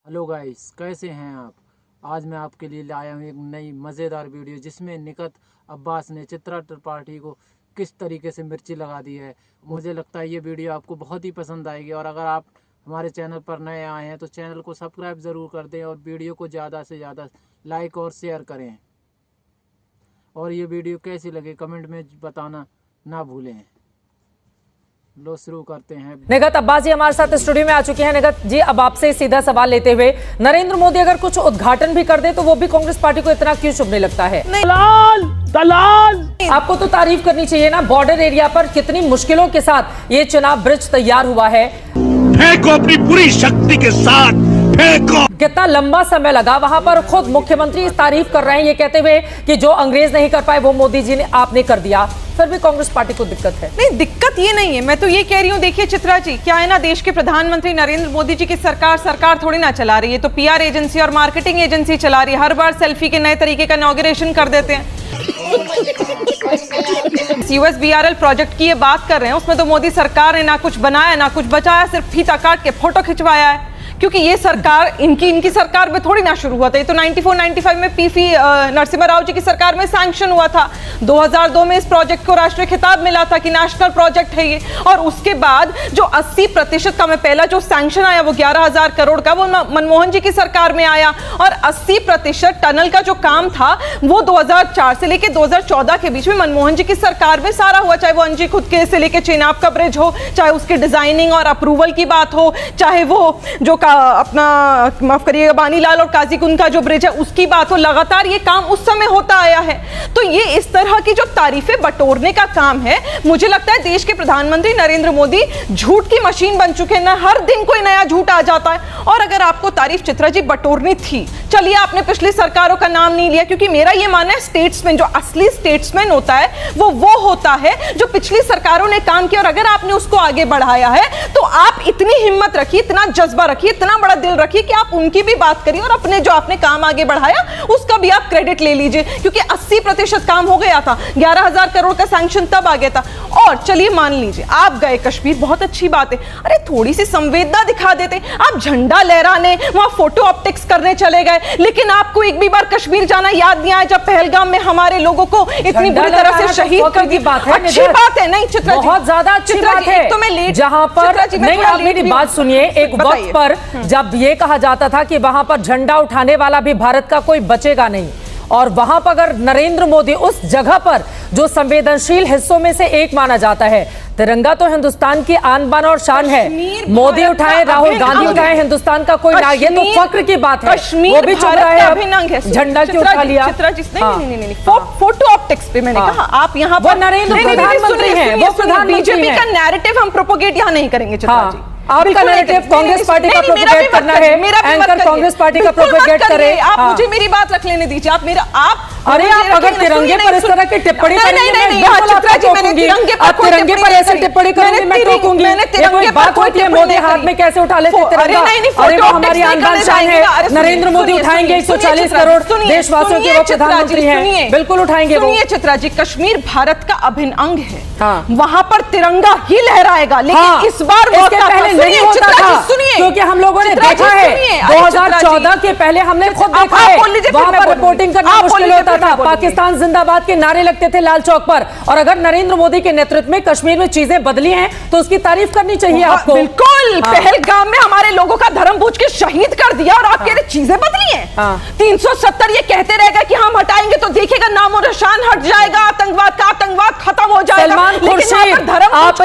Hello guys, कैसे हैं आप। आज मैं आपके लिए लाया हूँ एक नई मज़ेदार वीडियो जिसमें निकत अब्बास ने चित्रा त्रिपाठी को किस तरीके से मिर्ची लगा दी है। मुझे लगता है ये वीडियो आपको बहुत ही पसंद आएगी और अगर आप हमारे चैनल पर नए आए हैं तो चैनल को सब्सक्राइब ज़रूर कर दें और वीडियो को ज़्यादा से ज़्यादा लाइक और शेयर करें। और ये वीडियो कैसी लगे कमेंट में बताना ना भूलें। लो शुरू करते हैं। निगत अब्बास जी हमारे साथ स्टूडियो में आ चुके हैं। निगत जी, अब आपसे सीधा सवाल लेते हुए, नरेंद्र मोदी अगर कुछ उद्घाटन भी कर दे तो वो भी कांग्रेस पार्टी को इतना क्यों शुभने लगता है? दलाल दलाल आपको तो तारीफ करनी चाहिए ना। बॉर्डर एरिया पर कितनी मुश्किलों के साथ ये चुनाव ब्रिज तैयार हुआ है। फेंको अपनी पूरी शक्ति के साथ फेंको। कितना लंबा समय लगा वहां पर। खुद मुख्यमंत्री इस तारीफ कर रहे हैं ये कहते हुए कि जो अंग्रेज नहीं कर पाए वो मोदी जी ने आपने कर दिया। फिर भी कांग्रेस पार्टी को दिक्कत है। नहीं, दिक्कत ये नहीं है। मैं तो ये कह रही हूँ, देखिए चित्रा जी, क्या है ना, देश के प्रधानमंत्री नरेंद्र मोदी जी की सरकार थोड़ी ना चला रही है, तो पीआर एजेंसी और मार्केटिंग एजेंसी चला रही है। हर बार सेल्फी के नए तरीके का इनॉग्रेशन कर देते हैं। यूएसबीआरएल प्रोजेक्ट की ये बात कर रहे हैं, उसमें तो मोदी सरकार ने ना कुछ बनाया ना कुछ बचाया, सिर्फ फीता काट के फोटो खिंचवाया है। क्योंकि ये सरकार इनकी सरकार में थोड़ी ना शुरू हुआ था। ये तो 94-95 में पीवी नरसिम्हा राव जी की सरकार में सैंक्शन हुआ था। 2002 में इस प्रोजेक्ट को राष्ट्रीय खिताब मिला था कि नेशनल प्रोजेक्ट है ये। और उसके बाद जो 80% का, मैं पहला जो सैंक्शन आया वो 11,000 करोड़ का, वो मनमोहन जी की सरकार में आया। और 80% टनल का जो काम था वो 2004 से लेकर 2014 के बीच में मनमोहन जी की सरकार में सारा हुआ। चाहे वो अंजी खुदके से लेकर चेनाब का ब्रिज हो, चाहे उसके डिजाइनिंग और अप्रूवल की बात हो, चाहे वो जो अपना, माफ करिएगा, बानीलाल और काजीकुंड का जो ब्रिज है उसकी बात हो। लगातार ये काम उस समय होता आया है। तो ये इस तरह की जो तारीफें बटोरने का काम है, मुझे लगता है देश के प्रधानमंत्री नरेंद्र मोदी झूठ की मशीन बन चुके हैं ना। हर दिन कोई नया झूठ आ जाता है। और अगर आपको तारीफ चित्रा जी बटोरनी थी, चलिए आपने पिछली सरकारों का नाम नहीं लिया, क्योंकि मेरा ये मानना है स्टेट्समैन, जो असली स्टेट्समैन होता है वो होता है जो पिछली सरकारों ने काम किया। और अगर आपने उसको आगे बढ़ाया है तो आप इतनी हिम्मत रखिए, इतना जज्बा रखिए, इतना बड़ा दिल रखिए कि आप उनकी भी बात करिए और अपने जो आपने काम आगे बढ़ाया उसका भी आप क्रेडिट ले लीजिए। क्योंकि 80% काम हो गया था, 11,000 करोड़ का सैंक्शन तब आ गया था। और चलिए मान लीजिए आप गए कश्मीर, बहुत अच्छी बात है, अरे थोड़ी सी संवेदना दिखा देते। आप झंडा लहराने, वहां फोटो ऑप्टिक्स करने चले गए, लेकिन आपको एक भी बार कश्मीर जाना याद नहीं आया जब पहलगाम में हमारे लोगों को इतनी बुरी तरह से शहीद कर दी। अच्छी बात है, नहीं चित्रा जी, बहुत ज्यादा अच्छी बात है। तो मैं लेट, जहां पर नहीं, आप मेरी बात सुनिए। एक वक्त पर जब ये कहा जाता था कि वहां पर झंडा उठाने वाला भी भारत का कोई बचेगा नहीं, और वहां पर अगर नरेंद्र मोदी उस जगह पर जो संवेदनशील हिस्सों में से एक माना जाता है, तिरंगा तो हिंदुस्तान की आन बान और शान है। मोदी उठाए, राहुल गांधी उठाए, हिंदुस्तान का कोई ना, ये तो फक्र की बात है। वो भी चल रहा है, झंडा क्यों उठा लिया? नहीं, फोटो ऑप्टिक्स पे मैंने कहा आप यहाँ पर नरेंद्र प्रधानमंत्री हैं, वो प्रधानमंत्री बीजेपी का नैरेटिव हम प्रोपोगेट यहाँ नहीं करेंगे चित्रा जी। आपका नैरेटिव कांग्रेस पार्टी का प्रोपेगेट करना है। एंकर कांग्रेस पार्टी का प्रोपेगेट करे। आप मुझे मेरी बात रख लेने दीजिए। आप मेरा अरे आप अगर तिरंगे पर इस तरह की टिप्पणी करेंगे, तिरंगे पर ऐसे टिप्पणी करेंगे मैं टोकूंगी। ये कोई बात होती है? मोदी हाथ में कैसे उठा लेते तिरंगा? अरे वो हमारी आन बान शान है। नरेंद्र मोदी उठाएंगे 140 करोड़ देशवासियों के, वो प्रधानमंत्री हैं, बिल्कुल उठाएंगे। सुनिए चित्रा जी, कश्मीर भारत का अभिन्न अंग है, वहां पर तिरंगा ही लहराएगा। लेकिन इस बार पहले नहीं होता था, क्योंकि हम लोगों ने देखा है 2014 के पहले हमने खुद देखा है वहां पर रिपोर्टिंग करना मुश्किल होता था। पाकिस्तान जिंदाबाद के नारे लगते थे लाल चौक पर। और अगर नरेंद्र मोदी के नेतृत्व में कश्मीर में चीजें बदली हैं तो उसकी तारीफ करनी चाहिए आपको। बिल्कुल, पहलगाम में हमारे लोगों का धर्म पूछ के शहीद कर दिया और आप कह रहे चीजें बदली हैं। 370 ये कहते रहेगा कि हम हटाएंगे तो देखिएगा नामो निशान हट जाएगा, आतंकवाद का आतंकवाद खत्म हो जाएगा। सलमान खुर्शीद आप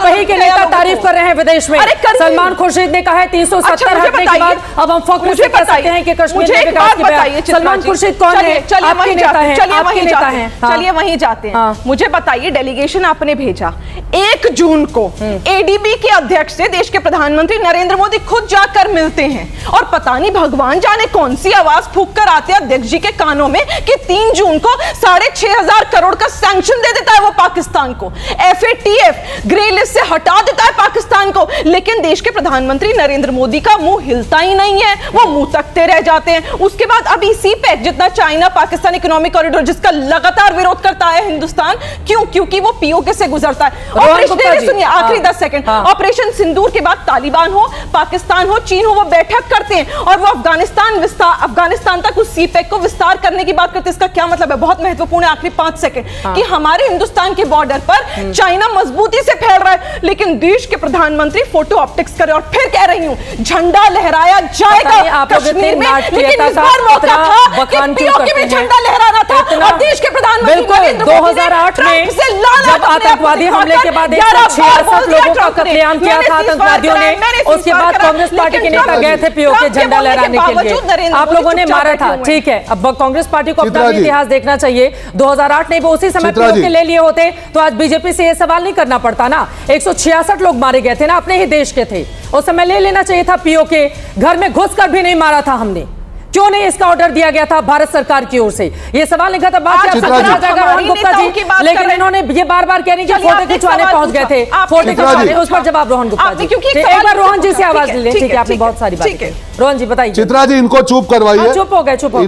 ही के नेता तारीफ कर रहे हैं विदेश में। सलमान खुर्शीद ने कहा है 370 हटने के बाद अब हम फख्र से कह सकते हैं कि कश्मीर में विकास की बात। सलमान खुर्शीद कौन है? आपके नेता हैं, आपके नेता हैं। चलिए वहीं जाते हैं। मुझे बताइए, डेलीगेशन आपने भेजा 1 जून को एडीबी के अध्यक्ष से देश के प्रधानमंत्री नरेंद्र मोदी खुद जाकर मिलते हैं और पता नहीं भगवान जाने कौन सी आवाज फूंक कर आते हैं अध्यक्ष जी के कानों में कि 3 जून को 6,500 करोड़ का सैंक्शन दे देता है वो पाकिस्तान को। FATF ग्रे लिस्ट से हटा देता है पाकिस्तान को, लेकिन देश के प्रधानमंत्री नरेंद्र मोदी का मुंह हिलता ही नहीं है, वो मुंह तकते रह जाते हैं। उसके बाद अभी सीपेक, जितना चाइना पाकिस्तान इकोनॉमिक कॉरिडोर जिसका लगातार विरोध करता है हिंदुस्तान, क्यों? क्योंकि वो पीओके से गुजरता है। ऑपरेशन, सुनिए आखिरी 10 सेकंड, ऑपरेशन सिंदूर के बाद तालिबान हो, पाकिस्तान हो, चीन हो, वो बैठक करते हैं और वो अफगानिस्तान तक उस सीपेक को विस्तार करने की बात करते हैं। इसका क्या मतलब है? बहुत महत्वपूर्ण है, आखिरी 5 सेकंड, कि हमारे हिंदुस्तान के बॉर्डर पर चाइना मजबूती से फैल रहा है, लेकिन देश के प्रधानमंत्री फोटो ऑप्टिक्स करे और फिर कह रही हूं झंडा लहराया जाएगा कश्मीर में, लेकिन इस बार मौका था कि पीओके में झंडा लहराना था और देश के प्रधानमंत्री 2008 में जब आतंकवादी हमले के बाद 166 लोगों का कत्लेआम किया था आतंकवादियों ने, उसके बाद कांग्रेस पार्टी के नेता गए थे पीओके झंडा लहराने के लिए, आप लोगों ने मारा था। ठीक है, अब कांग्रेस पार्टी को अपना इतिहास देखना चाहिए। 2008 नहीं, वो उसी समय पीओके ले लिए होते तो आज बीजेपी से ये सवाल नहीं करना पड़ता ना। 166 लोग मारे गए थे ना, अपने ही देश के थे, उस समय ले लेना चाहिए था पीओके। घर में घुसकर भी नहीं मारा था हमने, क्यों नहीं इसका ऑर्डर दिया गया था भारत सरकार की ओर से? ये सवाल लिखा था बात रोहन गुप्ता जी, लेकिन इन्होंने ये बार-बार कह रही कि फोटो खिंचवाने पहुंच गए थे, फोटो खिंचवाने, उस पर जवाब रोहन गुप्ता जी। एक बार रोहन जी से आवाज ले लें। ठीक है, आपने बहुत सारी बात की। रोहन जी बताइए। चित्रा जी, इनको चुप करवाइए। चुप हो गए, चुप हो गए,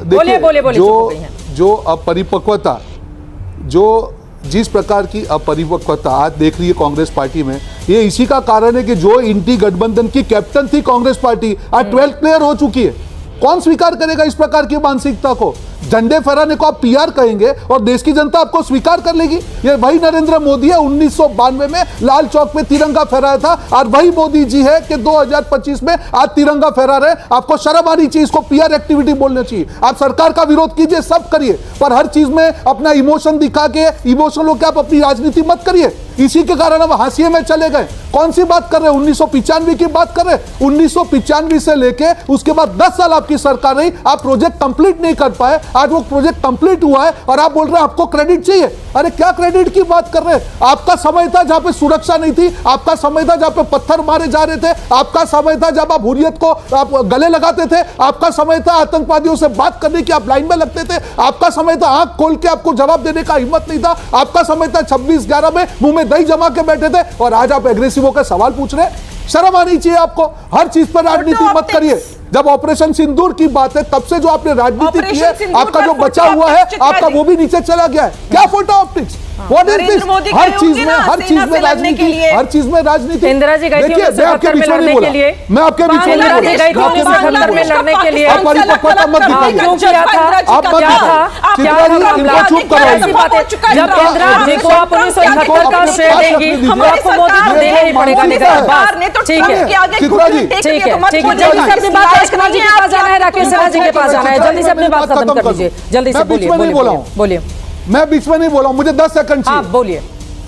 बोलिए बोलिए बोलिए। जो अपरिपक्वता, जो जिस प्रकार की अपरिपक्वता आज देख रही है कांग्रेस पार्टी में, ये इसी का कारण है कि जो इंटी गठबंधन की कैप्टन थी कांग्रेस पार्टी, आज 12th प्लेयर हो चुकी है। कौन स्वीकार करेगा इस प्रकार की मानसिकता को? झंडे फहराने को आप पीआर कहेंगे और देश की जनता आपको स्वीकार कर लेगी? ये वही नरेंद्र मोदी है 1992 में लाल चौक पे तिरंगा फहराया था, और वही मोदी जी है कि 2025 में आज तिरंगा फहरा रहे। आपको शर्म आनी चाहिए, इसको पीआर एक्टिविटी बोलना चाहिए। आप सरकार का विरोध कीजिए, सब करिए, पर हर चीज में अपना इमोशन दिखा के, इमोशन होकर आप अपनी राजनीति मत करिए। इसी के कारण अब हाशिए में चले गए। कौन सी बात कर रहे हैं? 1995 की बात कर रहे हैं। 1995 से लेके उसके बाद 10 साल आपकी सरकार रही, आप प्रोजेक्ट कंप्लीट नहीं कर पाए। आज वो प्रोजेक्ट कंप्लीट हुआ है और आप बोल रहे हैं आपको क्रेडिट चाहिए। अरे क्या क्रेडिट की बात कर रहे हैं? आपका समय था जहां पे सुरक्षा नहीं थी, आपका समय था जहां पे पत्थर मारे जा रहे थे, आपका समय था जब आप हुर्रियत को आप गले लगाते थे, आपका समय था आतंकवादियों से बात करने की आप लाइन में लगते थे, आपका समय था आंख खोल के आपको जवाब देने का हिम्मत नहीं था, आपका समय था 26/11 में मुंह में दही जमा के बैठे थे, और आज आप एग्रेसिव होकर सवाल पूछ रहे हैं। शर्म आनी चाहिए आपको। हर चीज पर राजनीति मत करिए। जब ऑपरेशन सिंदूर की बात है, तब से जो आपने राजनीति की है, आपका जो बचा हुआ है, आपका वो भी नीचे चला गया है। क्या photo optics? What is this? हर चीज में राजनीति, हर चीज में राजनीति। इंदिरा जी गई थी 1977 में लड़ने के लिए, मैं आपके बीच में इंदिरा जी गई थी 1977 में लड़ने के लिए, परिपक्वता मत दिखाइए। क्यों किया था? आप क्या था? क्या था मामला? चुप कराइए। जब इंदिरा जी को आप 1971 का श्रेय देंगी, तो आपको मोदी को देना ही पड़ेगा। ठीक है, चित्रा जी, ठीक है, ठीक है, जल्दी से अपनी बात राकेश कुमार जी के पास जाना है, राकेश सिन्हा जी के पास जाना है, जल्दी से अपनी बात खत्म कर लीजिए, जल्दी से बोलिए, बोलिए। मैं बीच में नहीं बोला हूं, मुझे 10 सेकंड चाहिए। बोलिए।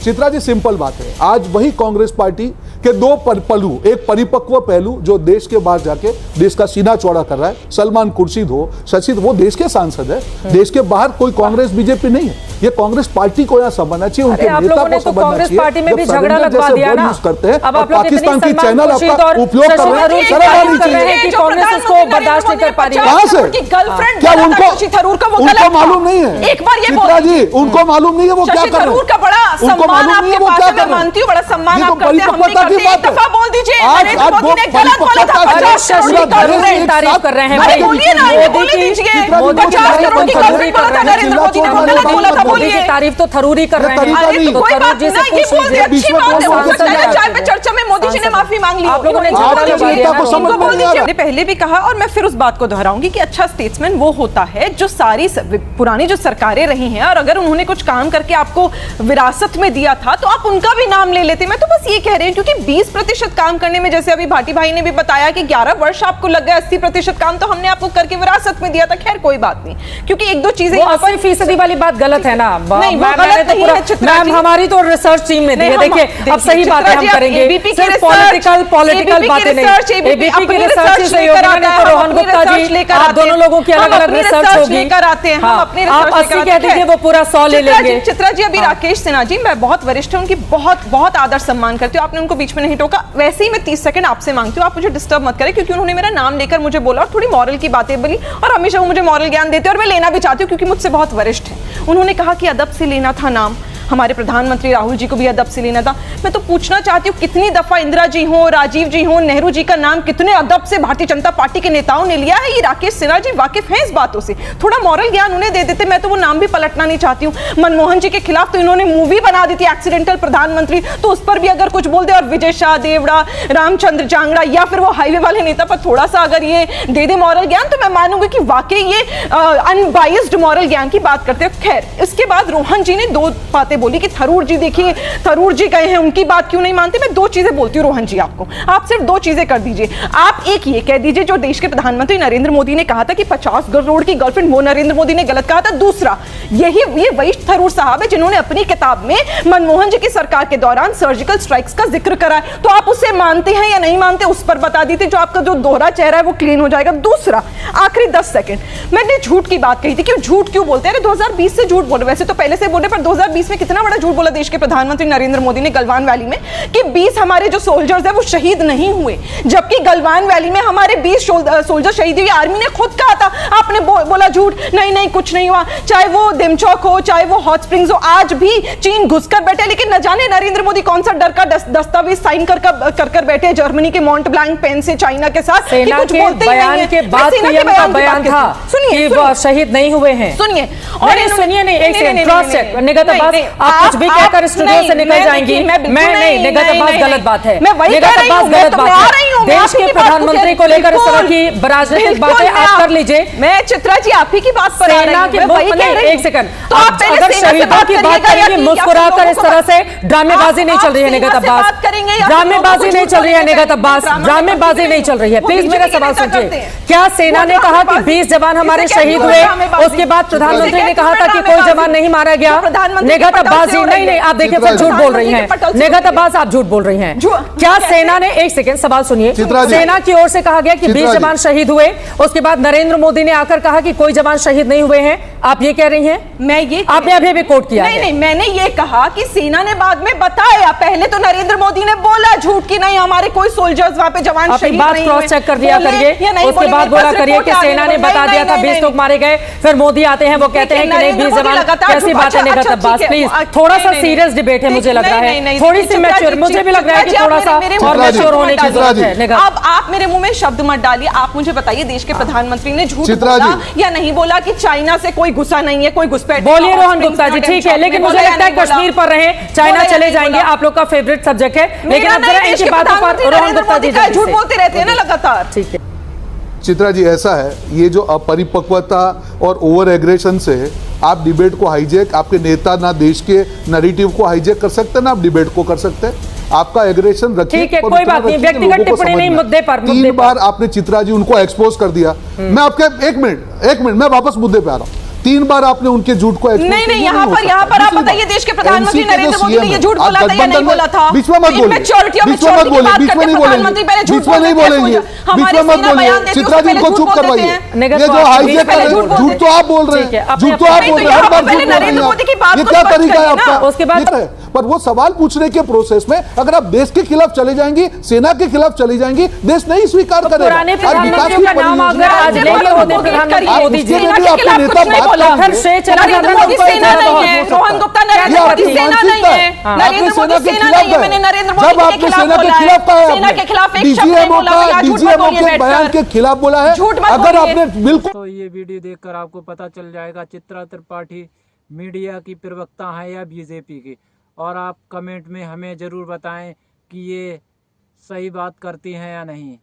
चित्रा जी, सिंपल बात है, आज वही कांग्रेस पार्टी के दो पहलू, एक परिपक्व पहलू जो देश के बाहर जाके देश का सीना चौड़ा कर रहा है, सलमान खुर्शीद हो, शशि, वो देश के सांसद है, देश के बाहर कोई कांग्रेस बीजेपी नहीं है। ये कांग्रेस पार्टी को यहाँ समझना चाहिए, उनके नेता को समझना चाहिए। पार्टी में भी झगड़ा लगवा दिया ना, करते हैं अब आप पाकिस्तान की चैनल आपका उपयोग कर रहे हैं, शर्म आनी चाहिए। कांग्रेस उसको बर्दाश्त नहीं कर पा रही है। कहां से? क्या उनको मालूम नहीं है? एक बार ये चित्रा जी, उनको मालूम नहीं है वो क्या कर रहे हैं? का बड़ा सम्मान आपके पास है, मैं मानती हूं, बड़ा सम्मान आप करते हैं, हम नहीं करते। एक दफा बोल दीजिए, नरेंद्र मोदी ने गलत बोला था 50 करोड़ की तारीफ कर रहे हैं भाई, बोलिए ना, बोले दीजिए 50 करोड़ की गवर्नमेंट बोला था, नरेंद्र मोदी ने वो गलत बोला था, बोलिए। तारीफ तो थरूरी कर रहे हैं। अरे तो कोई बात नहीं, ये बोल दिया, अच्छी बात है, हो सकता है चाय पे चर्चा में मोदी जी ने माफी मांग ली, आप लोगों ने बोल दीजिए। मैंने पहले भी कहा और मैं फिर उस बात को दोहराऊंगी कि अच्छा स्टेट्समैन वो होता है जो सारी पुरानी जो सरकारें रही हैं, और अगर उन्होंने कुछ काम करके आपको विरासत में दिया था तो आप उनका भी नाम ले लेते। मैं तो बस ये कह रही हूँ, क्योंकि 20% काम करने में, जैसे अभी भाटी भाई ने भी बताया कि 11 वर्ष आपको लग गए, 80% काम तो हमने आपको करके विरासत में दिया था। खैर कोई बात नहीं, क्योंकि एक दो चीजें 80% वाली बात गलत है ना। नहीं, वो गलत नहीं है चित्रा जी। हमारी तो रिसर्च टीम ने दी है। देखिए, अब सही बात है, हम करेंगे सिर्फ पॉलिटिकल बातें नहीं। एबीपी की रिसर्च से रोहन गुप्ता जी, आप दोनों लोगों की अलग अलग रिसर्च होगी, लेकर आते हैं हम अपने आप 80 कह दीजिए, वो पूरा 100 ले लेंगे। चित्रा जी, अभी राकेश सिन्हा जी, मैं बहुत वरिष्ठ हूं, उनकी बहुत बहुत आदर सम्मान करती हूँ, आपने उनको बीच में नहीं टोका। वैसे ही मैं 30 सेकंड आपसे मांगती हूँ, आप मुझे डिस्टर्ब मत करें, क्योंकि उन्होंने मेरा नाम लेकर मुझे बोला और थोड़ी मॉरल की बातें बोली, और हमेशा वो मुझे मॉरल ज्ञान देते हैं और मैं लेना भी चाहती हूँ क्योंकि मुझसे बहुत वरिष्ठ है। उन्होंने कहा कि अदब से लेना था नाम, हमारे प्रधानमंत्री राहुल जी को भी अदब से लेना था। मैं तो पूछना चाहती हूँ, कितनी दफा इंदिरा जी हो, राजीव जी हो, नेहरू जी का नाम कितने अदब से भारतीय जनता पार्टी के नेताओं ने लिया है। ये राकेश सिन्हा जी वाकिफ हैं इस बातों से, थोड़ा मॉरल ज्ञान उन्हें दे देते। मैं तो वो नाम भी पलटना नहीं चाहती हूँ। मनमोहन जी के खिलाफ तो इन्होंने मूवी बना दी थी एक्सीडेंटल प्रधानमंत्री, तो उस पर भी अगर कुछ बोल दे, और विजय शाह देवड़ा, रामचंद्र जांगड़ा या फिर वो हाईवे वाले नेता पर थोड़ा सा अगर ये दे दे मॉरल ज्ञान, तो मैं मानूंगी कि वाकई ये अनबाइस्ड मॉरल ज्ञान की बात करते हैं। खैर, इसके बाद रोहन जी ने दो बातें बोली कि थरूर जी, देखिए थरूर जी गए हैं, उनकी बात क्यों नहीं मानते। मैं दो चीजें बोलती हूँ रोहन जी, आपको, आप सिर्फ दो चीजें कर दीजिए। आप एक ये कह दीजिए जो देश के प्रधानमंत्री नरेंद्र मोदी ने कहा था कि 50 करोड़ की गर्लफ्रेंड, वो नरेंद्र मोदी ने गलत कहा था। दूसरा, ये वही थरूर साहब है जिन्होंने अपनी किताब में मनमोहन जी की सरकार के दौरान सर्जिकल स्ट्राइक्स का जिक्र करा है। तो आप उसे मानते हैं या नहीं मानते, उस पर बता दीजिए, जो आपका जो दोहरा चेहरा है वो क्लीन हो जाएगा। दूसरा, आखिरी 10 सेकंड, मैंने झूठ की बात कही थी कि झूठ क्यों बोलते हैं। 2020 से झूठ बोले, वैसे तो पहले से बोले, पर 2020 में कितना बड़ा झूठ बोला देश के प्रधानमंत्री नरेंद्र मोदी ने गलवान वैली में कि 20 हमारे जो सोल्जर्स है वो शहीद नहीं हुए, जबकि गलवान वैली में हमारे 20 सोल्जर शहीद हुए। आर्मी ने खुद कहा था, आपने बोला झूठ, नहीं कुछ नहीं हुआ। चाहे वो दिमचौक हो, चाहे वो हॉट स्प्रिंग्स हो, आज भी चीन घुसकर बैठे, लेकिन न जाने नरेंद्र मोदी कौन सा डर का दस्तावेज साइन कर बैठे जर्मनी के मॉन्ट ब्लैंक पेन से चाइना के साथ। सेना कुछ के बयान के बाद पीएम का बयान था कि वो शहीद नहीं हुए हैं। सुनिए, और सुनिए नहीं, एक सेकंड, क्रॉस चेक। निगत अब्बास, आप कुछ भी कहकर स्टूडियो से निकल जाएंगी। मैं नहीं, निगत अब्बास गलत बात है, निगत अब्बास गलत बात है। देश के प्रधानमंत्री को लेकर इस तरह की राजनीतिक बातें आप कर लीजिए। मैं चित्रा जी आप ही की बात पर सेना के एक सेकंड, अगर शहीदों की बात करेंगे मुस्कुराकर इस तरह से, ड्रामेबाजी नहीं चल रही है निगत अब्बास, ड्रामेबाजी नहीं चल रही है निगत अब्बास, ड्रामेबाजी नहीं चल रही है। प्लीज मेरा सवाल सुनिए। क्या सेना ने कहा कि 20 जवान हमारे शहीद हुए, उसके बाद प्रधानमंत्री ने कहा था कि कोई जवान नहीं मारा गया? निगत अब्बास जी, नहीं, आप देखिए फिर झूठ बोल रही हैं। निगत अब्बास, आप झूठ बोल रही हैं। क्या सेना ने, एक सेकंड सवाल सुनिए, सेना की ओर से कहा गया कि 20 जवान शहीद हुए, उसके बाद नरेंद्र मोदी ने आकर कहा कि कोई जवान शहीद नहीं हुए हैं? आप ये कह रही हैं? मैं ये, आपने अभी भी कोट किया। नहीं, मैंने ये कहा कि सेना ने बाद में बताया, पहले तो नरेंद्र मोदी ने बोला झूठ की नहीं हमारे कोई सोल्जर्स वहां पे जवान शहीद बात नहीं क्रॉस चेक कर दिया करिए, उसके बाद बोला करिए कि सेना ने बता दिया था 20 लोग मारे गए, फिर मोदी आते हैं वो कहते हैं कि नहीं 20 जवान। कैसी बात है निगत अब्बास? प्लीज थोड़ा सा सीरियस डिबेट है, मुझे लग रहा है, थोड़ी सी मैच्योर, मुझे भी लग रहा है कि थोड़ा सा और मैच्योर होने की जरूरत है। अब आप मेरे मुंह में शब्द मत डालिए, आप मुझे बताइए देश के प्रधानमंत्री ने झूठ बोला या नहीं बोला कि चाइना से कोई गुस्सा नहीं है, कोई घुसपैठ? बोलिए रोहन गुप्ता जी। ठीक है, लेकिन मुझे लगता है कश्मीर पर रहे, चाइना चले जाएंगे, आप लोग का फेवरेट सब्जेक्ट है, लेकिन अब जरा इनकी बातों पर रोहन गुप्ता जी झूठ बोलते रहते हैं ना लगातार। ठीक है चित्रा जी, ऐसा है, ये जो अपरिपक्वता और ओवर एग्रेशन से आप डिबेट को हाईजैक, आपके नेता ना देश के नैरेटिव को हाईजैक कर सकते ना आप डिबेट को कर सकते हैं। आपका एग्रेशन रखिए, ठीक है, कोई बात नहीं, व्यक्तिगत टिप्पणी नहीं, मुद्दे पर। 3 बार आपने चित्रा जी उनको एक्सपोज कर दिया। मैं आपके एक मिनट मैं वापस मुद्दे पे आ रहा हूँ। 3 बार आपने उनके झूठ को नहीं, यहाँ पर आप बताइए, देश के प्रधानमंत्री नरेंद्र मोदी ने ये झूठ बोला था या नहीं बोला था? बीच में मत बोलिए, बीच में मत बोलिए, बीच में नहीं बोलेंगे, बीच में नहीं बोलेंगे, बीच में मत बोलिए। चित्रा जी को चुप करवाइए। ये जो हाईजैक कर रहे हैं, झूठ तो आप बोल रहे हैं, झूठ तो आप बोल रहे हैं, हर बार झूठ बोल रहे हैं। ये क्या तरीका है आपका? उसके बाद पर वो सवाल पूछने के प्रोसेस में अगर आप देश के खिलाफ चले जाएंगी, सेना के खिलाफ चली जाएंगी, देश नहीं स्वीकार करेगा। पुराने प्रधानमंत्री का नाम अगर आज ले लिए होते प्रधानमंत्री मोदी जी, आपके नेता फिर से नरेंद्र मोदी सेना नहीं है, रोहन गुप्ता नरेंद्र मोदी सेना नहीं है, नरेंद्र मोदी सेना नहीं है। मैंने नरेंद्र मोदी के खिलाफ बोला है, सेना के खिलाफ एक शब्द नहीं बोला, आप झूठ मत बोलिए बयान के खिलाफ बोला है। झूठ मत अगर बोलिए। आपने बिल्कुल, तो ये वीडियो देखकर आपको पता चल जाएगा चित्रा त्रिपाठी मीडिया की प्रवक्ता है या बीजेपी की। और आप कमेंट में हमें ज़रूर बताएं कि ये सही बात करती हैं या नहीं,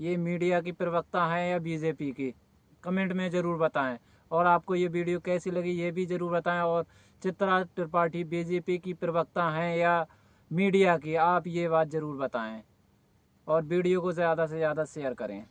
ये मीडिया की प्रवक्ता हैं या बीजेपी की, कमेंट में ज़रूर बताएं। और आपको ये वीडियो कैसी लगी ये भी ज़रूर बताएं। और चित्रा त्रिपाठी बीजेपी की प्रवक्ता हैं या मीडिया की, आप ये बात ज़रूर बताएं। और वीडियो को ज़्यादा से ज़्यादा शेयर करें।